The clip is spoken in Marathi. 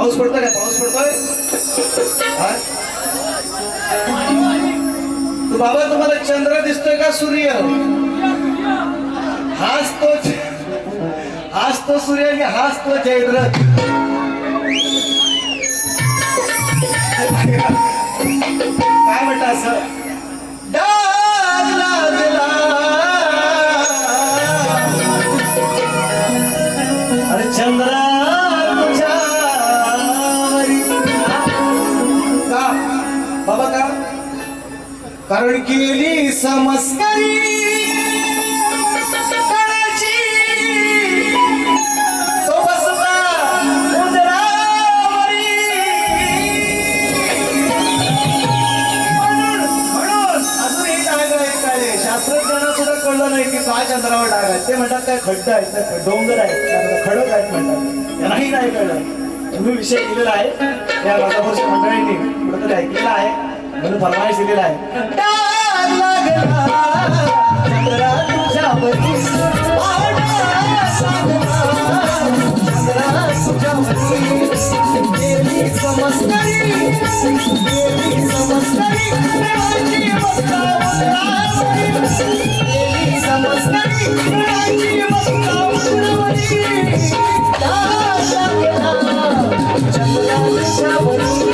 पाऊस पडतोय का? पाऊस पडतोय? तू बाबा तुम्हाला चंद्र दिसतोय का सूर्य? हाच तो सूर्य आणि हाच तो चंद्र. काय म्हणता असं? डाग लागला अरे चंद्रा का बाबा का? कारण केली समस्करी तो बसला उंदरावरी. म्हणून अजून एक डाग आहे काय शास्त्रज्ञांना सुद्धा कळलं नाही की काय चंद्रावर डाग आहे. ते म्हणतात काय खड्ड आहेत, डोंगर आहेत, खडक आहेत म्हणतात. त्यांनाही नाही कळलं. तुम्ही विषय दिलेला आहे या राजापूरच्या मंडळींनी कुठेतरी ऐकलेला आहे म्हणून फरमाईश दिलेला आहे. डाग लागला चंद्रा तुझ्यावरती, चंद्रा तुझ्यावरती. गेली समस्करी, गेली समस्करी, देवाची मस्ता उंदरावरी. गेली समस्करी, देवाची मस्ता उंदरावरी. डाग लागला चंद्रा तुझ्यावरती.